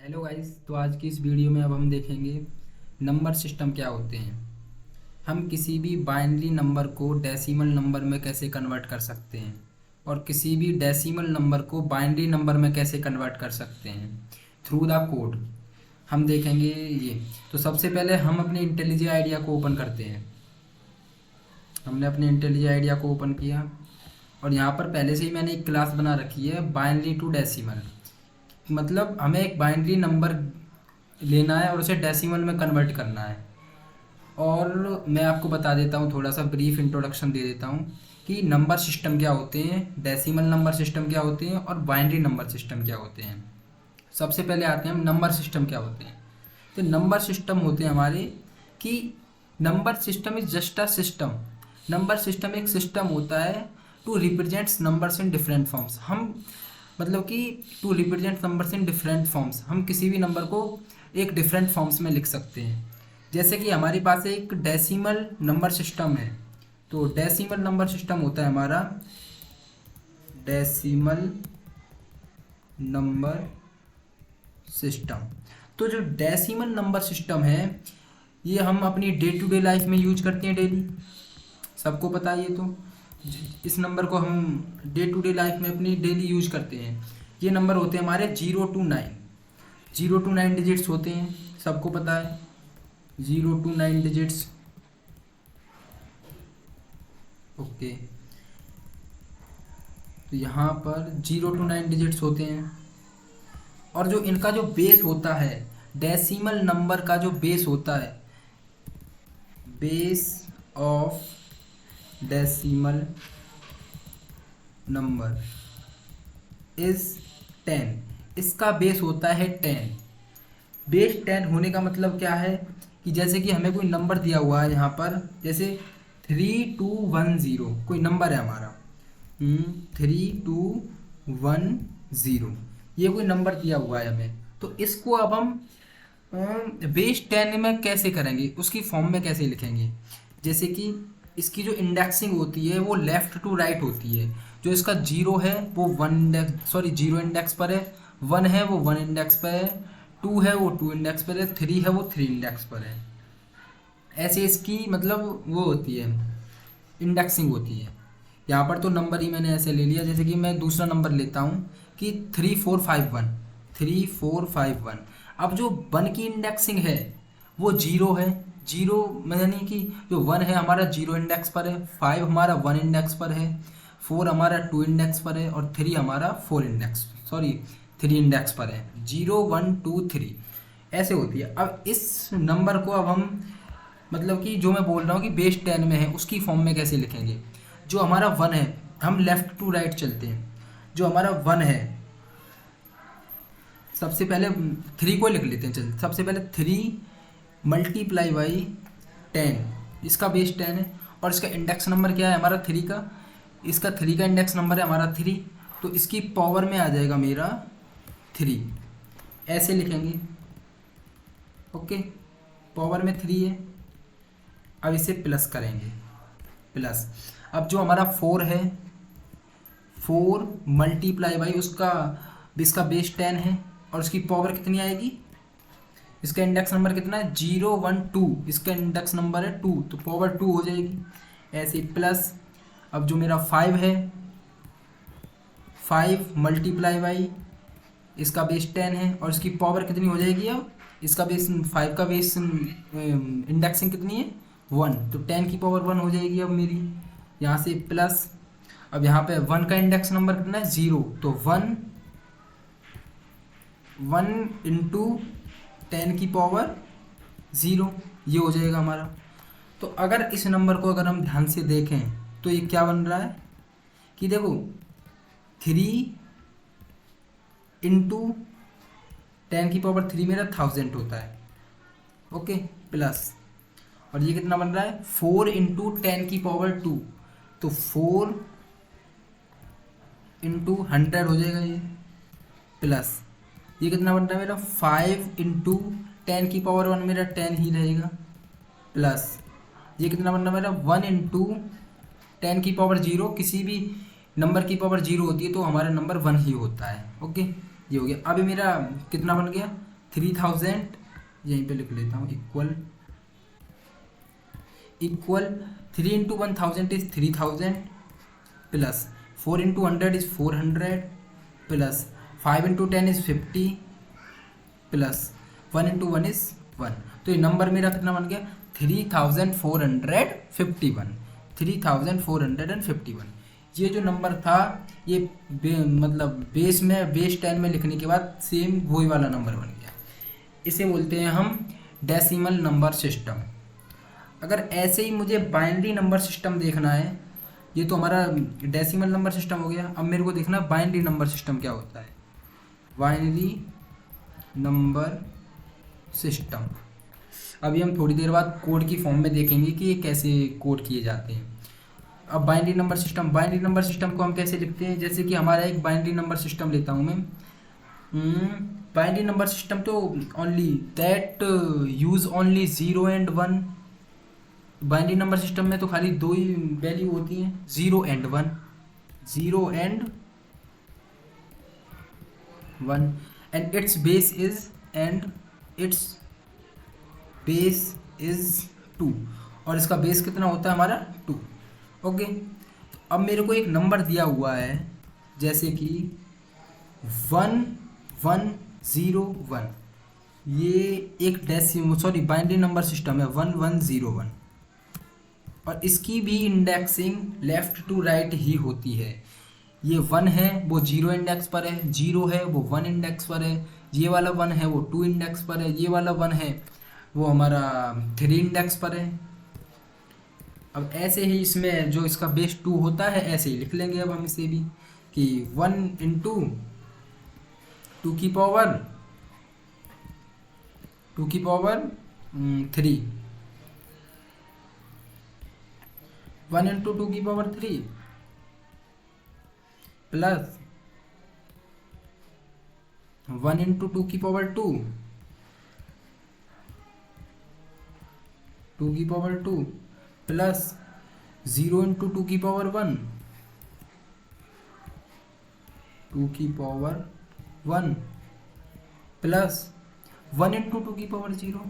Hello guys. तो आज की इस वीडियो में अब हम देखेंगे नंबर सिस्टम क्या होते हैं। हम किसी भी बाइनरी नंबर को डेसिमल नंबर में कैसे कन्वर्ट कर सकते हैं और किसी भी डेसिमल नंबर को बाइनरी नंबर में कैसे कन्वर्ट कर सकते हैं थ्रू द कोड। हम देखेंगे ये। तो सबसे पहले हम अपने इंटेलिजेंट आइडिया को ओपन करते हैं। हमने अपने इंटेलिजेंट आइडिया को ओपन किया और यहाँ पर पहले से ही मैंने एक क्लास बना रखी है बाइनरी टू डेसिमल। मतलब हमें एक बाइनरी नंबर लेना है और उसे डेसिमल में कन्वर्ट करना है। और मैं आपको बता देता हूँ, थोड़ा सा ब्रीफ इंट्रोडक्शन दे देता हूँ कि नंबर सिस्टम क्या होते हैं, डेसिमल नंबर सिस्टम क्या होते हैं और बाइनरी नंबर सिस्टम क्या होते हैं। सबसे पहले आते हैं हम नंबर सिस्टम क्या होते हैं। तो नंबर सिस्टम होते हैं हमारे कि number system is just a system. Number system एक सिस्टम होता है to represents numbers in different forms. हम मतलब कि to represent numbers in different forms, हम किसी भी नंबर को एक डिफरेंट फॉर्म्स में लिख सकते हैं। जैसे कि हमारे पास एक डेसिमल नंबर सिस्टम है। तो डेसिमल नंबर सिस्टम होता है हमारा डेसिमल नंबर सिस्टम। तो जो डेसिमल नंबर सिस्टम है ये हम अपनी डे टू डे लाइफ में यूज करते हैं डेली, सबको पता है ये। तो इस नंबर को हम डे टू डे लाइफ में अपनी डेली यूज करते हैं। ये नंबर होते हैं हमारे 0 to 9। 0 to 9 डिजिट्स होते हैं, सबको पता है 0 to 9 डिजिट्स। ओके, तो यहाँ पर 0 to 9 डिजिट्स होते हैं। और जो इनका जो बेस होता है, डेसिमल नंबर का जो बेस होता है, base of decimal number is 10। इसका बेस होता है 10। बेस 10 होने का मतलब क्या है कि जैसे कि हमें कोई नंबर दिया हुआ है यहाँ पर, जैसे 3210 कोई नंबर है हमारा, 3210 ये कोई नंबर दिया हुआ है हमें। तो इसको अब हम बेस 10 में कैसे करेंगे, उसकी फॉर्म में कैसे लिखेंगे। जैसे कि इसकी जो इंडेक्सिंग होती है वो लेफ्ट टू राइट होती है। जो इसका जीरो है वो one index, sorry zero index पर है, वन है वो वन इंडेक्स पर है, टू है वो टू इंडेक्स पर है, थ्री है वो थ्री इंडेक्स पर है। ऐसे इसकी मतलब वो होती है, इंडेक्सिंग होती है। यहाँ पर तो नंबर ही मैंने ऐसे ले लिया। जैसे कि मैं दूसरा नंबर लेता हूँ कि 3451, 3451। अब जो वन की इंडेक्सिंग है वो जीरो है। जीरो यानी कि जो वन है हमारा जीरो इंडेक्स पर है, फाइव हमारा वन इंडेक्स पर है, फोर हमारा टू इंडेक्स पर है और थ्री हमारा four index, sorry three index पर है। 0 1 2 3 ऐसे होती है। अब इस नंबर को अब हम मतलब कि जो मैं बोल रहा हूँ कि बेस 10 में है उसकी फॉर्म में कैसे लिखेंगे। जो हमारा वन है, हम लेफ्ट टू राइट चलते हैं। जो हमारा वन है, सबसे पहले थ्री को लिख लेते हैं। चल सबसे पहले 3 × 10, इसका बेस 10 है और इसका इंडेक्स नंबर क्या है हमारा 3 का। इसका 3 का इंडेक्स नंबर है हमारा 3, तो इसकी पावर में आ जाएगा मेरा 3। ऐसे लिखेंगे। ओके, पावर में 3 है। अब इसे प्लस करेंगे, प्लस। अब जो हमारा 4 है, 4 × उसका इसका बेस 10 है और उसकी पावर कितनी आएगी, इसका इंडेक्स नंबर कितना है 0 1 2, इसका इंडेक्स नंबर है 2, तो पावर 2 हो जाएगी। ऐसे प्लस। अब जो मेरा 5 है, 5 × इसका बेस 10 है और इसकी पावर कितनी हो जाएगी। अब इसका बेस 5 का बेस इंडेक्सिंग कितनी है 1, तो 10 की पावर 1 हो जाएगी अब मेरी। यहाँ से प्लस। अब यहाँ पे 1 का इंडेक्स नंबर कितना है 0, तो 1 × 10 की पावर 0, ये हो जाएगा हमारा। तो अगर इस नंबर को अगर हम ध्यान से देखें तो ये क्या बन रहा है कि देखो 3 × 10 की पावर 3 मेरा 1000 होता है। Okay, plus. और ये कितना बन रहा है 4 × 10 की पावर 2, तो 4 × 100 हो जाएगा ये, प्लस। ये कितना बन रहा है मेरा 5 × 10 की पावर 1, मेरा 10 ही रहेगा, प्लस। ये कितना बन रहा है मेरा 1 × 10 की पावर 0। किसी भी नंबर की पावर 0 होती है तो हमारा नंबर 1 ही होता है। ओके, ये हो गया। अभी मेरा कितना बन गया 3000, यहीं पे लिख लेता हूँ, equal 3 into 1000 is 3000 plus 4 into 100 is 400 plus 5 into 10 is 50 plus 1 into 1 is 1। तो ये नंबर मेरा कितना बन गया? 3451, 3451। ये जो नंबर था ये मतलब बेस 10 में लिखने के बाद सेम वही वाला नंबर बन गया। इसे बोलते हैं हम डेसिमल नंबर सिस्टम। अगर ऐसे ही मुझे बाइनरी नंबर सिस्टम देखना है, ये तो हमारा डेसिमल नंबर सिस्टम हो गया। अब मेरे को देखना बाइनरी नंबर सिस्टम क्या होता है। बाइनरी नंबर सिस्टम अभी हम थोड़ी देर बाद कोड की फॉर्म में देखेंगे कि ये कैसे कोड किए जाते हैं। अब बाइनरी नंबर सिस्टम को हम कैसे लिखते हैं? जैसे कि हमारा एक बाइनरी नंबर सिस्टम लेता हूँ मैं। बाइनरी नंबर सिस्टम तो only that use only 0 and 1। Binary number system में तो खाली दो ही वैल्यू होती हैं, 0 and 1, 0 and 1, and it's base is 2, और इसका बेस कितना होता है हमारा? 2। ओके, अब मेरे को एक नंबर दिया हुआ है जैसे कि 1101, ये एक बाइनरी नंबर सिस्टम है 1101, और इसकी भी इंडेक्सिंग लेफ्ट टू राइट ही होती है। ये 1 है वो 0 इंडेक्स पर है, 0 है वो 1 इंडेक्स पर है, ये वाला 1 है वो 2 इंडेक्स पर है, ये वाला 1 है वो हमारा 3 इंडेक्स पर है। अब ऐसे ही इसमें जो इसका बेस 2 होता है ऐसे ही लिख लेंगे अब हम इसे भी कि 1 इंटू 2 की पावर 3, 1 इंटू 2 की पावर 3 प्लस 1 इंटू 2 की पावर 2 की पावर 2 प्लस 0 इंटू 2 की पावर 1 2 की पावर 1 प्लस 1 इंटू 2 की पावर 0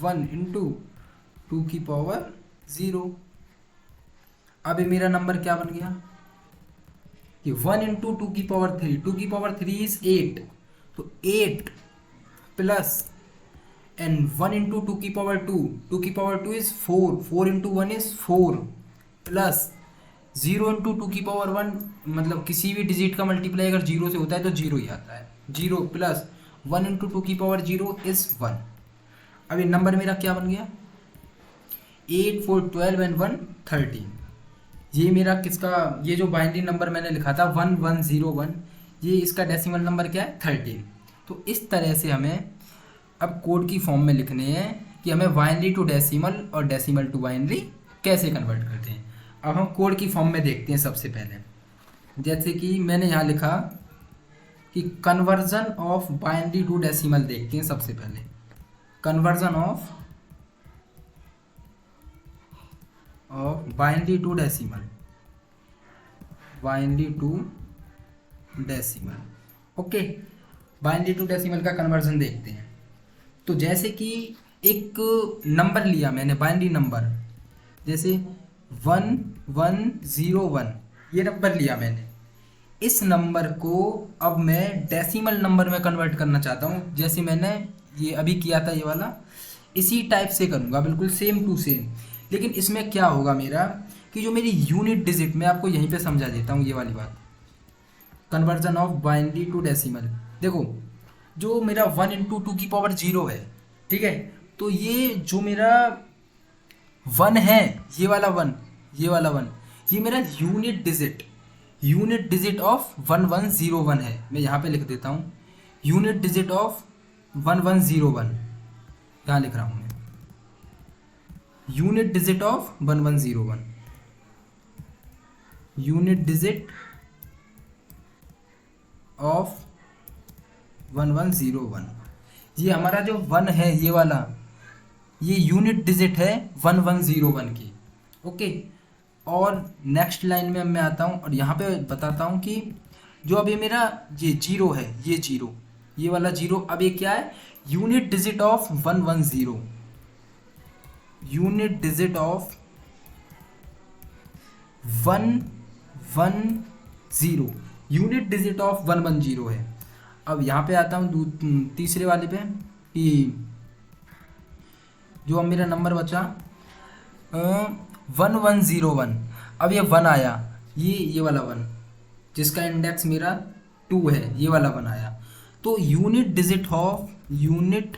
1 इंटू 2 की पावर 0। अब ये मेरा नंबर क्या बन गया कि 1 इंटू 2 की पावर 3, 2 की पावर 3 इज 8, तो 8 प्लस एंड 1 इंटू 2 की पावर 2 की power 2 is 4, 4 into 1 is 4 plus 0 into 2 की पावर 1, मतलब किसी भी डिजिट का मल्टीप्लाई अगर 0 से होता है तो 0 ही आता है, 0 प्लस 1 इंटू 2 की पावर 0 इज 1। अब ये नंबर मेरा क्या बन गया 8, 4, 12 एंड 1 13। ये मेरा किसका, ये जो बाइनरी नंबर मैंने लिखा था 1101, ये इसका डेसिमल नंबर क्या है 13। तो इस तरह से हमें अब कोड की फॉर्म में लिखने हैं कि हमें बाइनरी टू डेसिमल और डेसिमल टू बाइनरी कैसे कन्वर्ट करते हैं। अब हम कोड की फॉर्म में देखते हैं। सबसे पहले जैसे कि मैंने यहाँ लिखा कि conversion of binary to decimal देखते हैं। सबसे पहले conversion of binary to decimal, okay, binary to decimal का कन्वर्जन देखते हैं। तो जैसे कि एक नंबर लिया मैंने बाइनरी नंबर, जैसे 1101, ये नंबर लिया मैंने। इस नंबर को अब मैं डेसिमल नंबर में कन्वर्ट करना चाहता हूँ। जैसे मैंने ये अभी किया था ये वाला, इसी टाइप से करूँगा, बिल्कुल सेम टू सेम। लेकिन इसमें क्या होगा मेरा कि जो मेरी यूनिट डिजिट, मैं आपको यहीं पे समझा देता हूँ ये वाली बात। Conversion of binary to decimal, देखो जो मेरा 1 इंटू 2 की पावर 0 है, ठीक है, तो ये जो मेरा 1 है, ये वाला 1, ये मेरा यूनिट डिजिट ऑफ 1101 है। मैं यहाँ पे लिख देता हूँ यूनिट डिजिट ऑफ 1101, यहाँ लिख रहा हूँ मैं unit digit of 1101, unit digit of 1101। ये हमारा जो 1 है ये वाला, ये यूनिट डिजिट है 1101 की, ओके। और नेक्स्ट लाइन में मैं आता हूँ और यहाँ पे बताता हूँ कि जो अभी मेरा ये 0 है, ये ये वाला 0। अब ये क्या है, unit digit of 110, unit digit of 110, unit digit of 110 है। अब यहाँ पे आता हूँ तीसरे वाले पे कि जो अब मेरा नंबर बचा 1101। अब ये 1 आया, ये वाला 1 जिसका इंडेक्स मेरा 2 है, ये वाला 1 आया। तो unit digit of 11,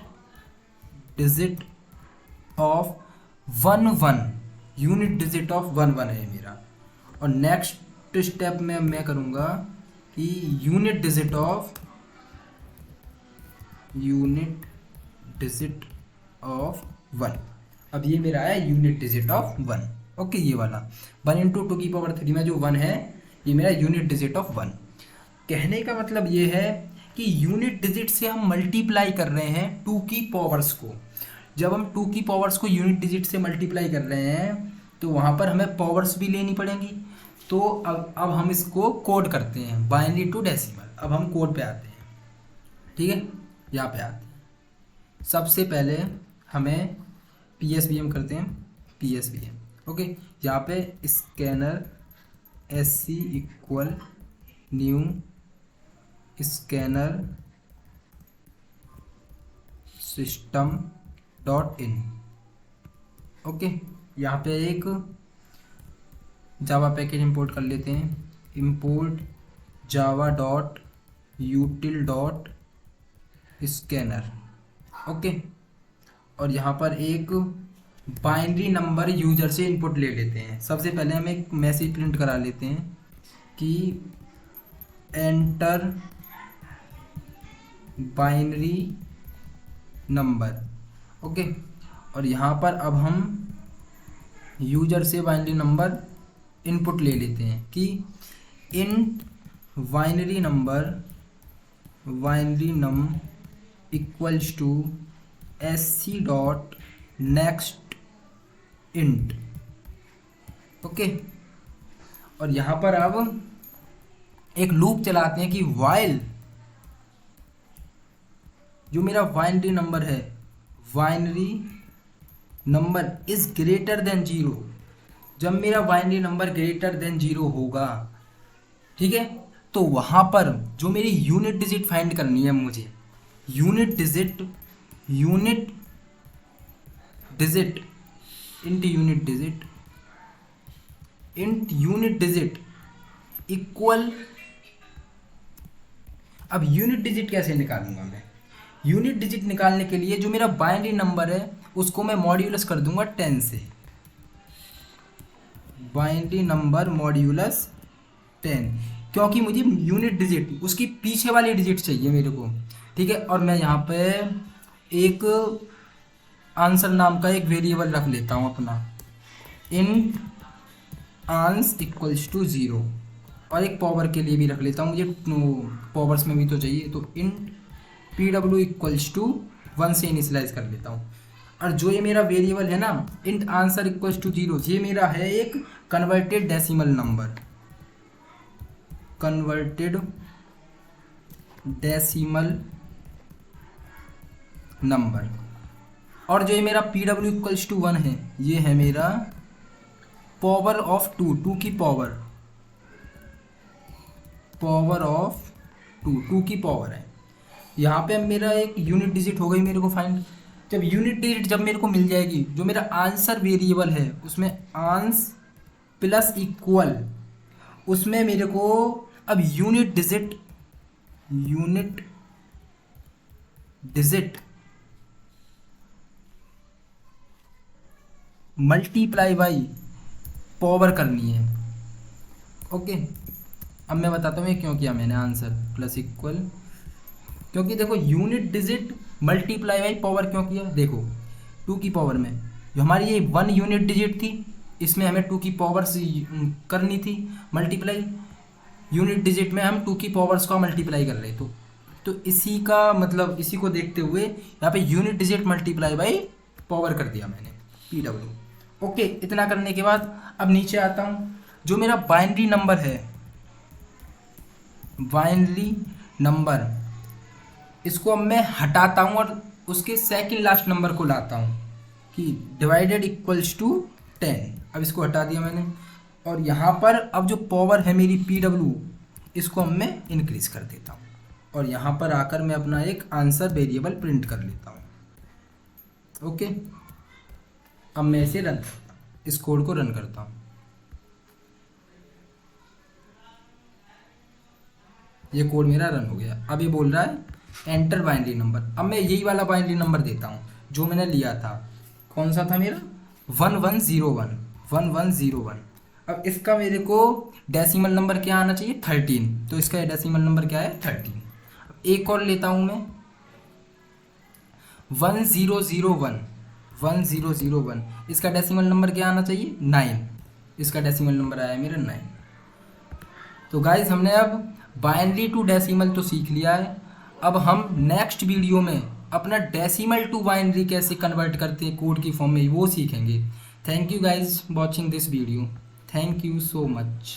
unit digit of 11 है मेरा। और नेक्स्ट स्टेप में मैं करूँगा कि यूनिट डिजिट ऑफ 1। अब ये मेरा है यूनिट डिजिट ऑफ 1। ओके, ये वाला 1 इंटू 2⁻³ में जो 1 है, ये मेरा यूनिट डिजिट ऑफ 1। कहने का मतलब ये है कि यूनिट डिजिट से हम मल्टीप्लाई कर रहे हैं 2 की पावर्स को। जब हम 2 की पावर्स को यूनिट डिजिट से मल्टीप्लाई कर रहे हैं तो वहाँ पर हमें पावर्स भी लेनी पड़ेंगी। तो अब हम इसको कोड करते हैं, बाइनरी टू डेसिमल। अब हम कोड पे आते हैं, ठीक है, यहाँ पे आते हैं। सबसे पहले हमें PSBM करते हैं, PSBM। ओके, यहाँ पे scanner SC equal new scanner system dot in. Okay, यहाँ पे एक जावा पैकेज इंपोर्ट कर लेते हैं, import Java dot यूटिल dot scanner. Okay, और यहाँ पर एक बाइनरी नंबर यूजर से इनपुट ले लेते हैं। सबसे पहले हम एक मैसेज प्रिंट करा लेते हैं कि एंटर बाइनरी नंबर। ओके, और यहाँ पर अब हम यूजर से बाइनरी नंबर इनपुट ले लेते हैं कि int binary num equals to SC dot next int. Okay, और यहाँ पर अब एक लूप चलाते हैं कि वाइल जो मेरा बाइनरी नंबर है, binary number is greater than 0। जब मेरा बाइनरी नंबर ग्रेटर देन 0 होगा, ठीक है, तो वहाँ पर जो मेरी यूनिट डिजिट फाइंड करनी है मुझे, unit digit int unit digit equal. अब यूनिट डिजिट कैसे निकालूंगा मैं? यूनिट डिजिट निकालने के लिए जो मेरा बाइनरी नंबर है उसको मैं मॉड्यूलस कर दूंगा 10 से, बाइनरी नंबर मॉड्यूलस 10, क्योंकि मुझे यूनिट डिजिट उसकी पीछे वाली डिजिट चाहिए मेरे को, ठीक है। और मैं यहाँ पे एक आंसर नाम का एक वेरिएबल रख लेता हूँ अपना, इंट आंस इक्वल्स टू 0, और एक पावर के लिए भी रख लेता हूँ, मुझे पावर्स में भी तो चाहिए, तो इंट PW इक्वल्स टू 1 से इनिशियलाइज कर लेता हूँ। और जो ये मेरा वेरिएबल है ना, इंट आंसर इक्वल्स टू 0, ये मेरा है एक converted decimal number, converted decimal number. और जो ये मेरा PW इक्वल्स टू 1 है, ये है मेरा पावर ऑफ 2 की पावर ऑफ 2 की पावर है। यहाँ पे मेरा एक यूनिट डिजिट हो गई मेरे को फाइंड। जब यूनिट डिजिट जब मेरे को मिल जाएगी, जो मेरा आंसर वेरिएबल है उसमें आंस प्लस इक्वल, उसमें मेरे को अब unit digit multiply by power करनी है। ओके, अब मैं बताता हूँ ये क्यों किया मैंने, आंसर प्लस इक्वल, क्योंकि देखो unit digit multiply by power क्यों किया, देखो 2 की पावर में जो हमारी ये 1 यूनिट डिजिट थी, इसमें हमें 2 की पावर्स करनी थी मल्टीप्लाई, यूनिट डिजिट में हम 2 की पावर्स का मल्टीप्लाई कर रहे, तो इसी का मतलब इसी को देखते हुए यहाँ पे unit digit multiply by power कर दिया मैंने, PW। ओके, इतना करने के बाद अब नीचे आता हूँ, जो मेरा बाइनरी नंबर है, बाइनरी नंबर इसको अब मैं हटाता हूँ और उसके सेकंड लास्ट नंबर को लाता हूँ कि डिवाइडेड इक्वल्स टू 10। अब इसको हटा दिया मैंने, और यहाँ पर अब जो पावर है मेरी PW, इसको अब मैं इंक्रीज कर देता हूँ, और यहाँ पर आकर मैं अपना एक आंसर वेरिएबल प्रिंट कर लेता हूँ। ओके, अब मैं इसे रन करता हूँ, इस कोड को रन करता हूँ। ये कोड मेरा रन हो गया। अब ये बोल रहा है एंटर बाइनरी नंबर। अब मैं यही वाला बाइनरी नंबर देता हूँ जो मैंने लिया था। कौन सा था मेरा? 1101 1101। अब इसका मेरे को डेसिमल नंबर क्या आना चाहिए? 13। तो इसका डेसिमल नंबर क्या है? 13। अब एक और लेता हूँ मैं 1001 1001। इसका डेसिमल नंबर क्या आना चाहिए? 9। इसका डेसिमल नंबर आया मेरा 9। तो गाइज हमने अब बाइनरी टू डेसिमल तो सीख लिया है। अब हम नेक्स्ट वीडियो में अपना डेसिमल टू बाइनरी कैसे कन्वर्ट करते हैं कोड की फॉर्म में, वो सीखेंगे। Thank you guys watching this video. Thank you so much.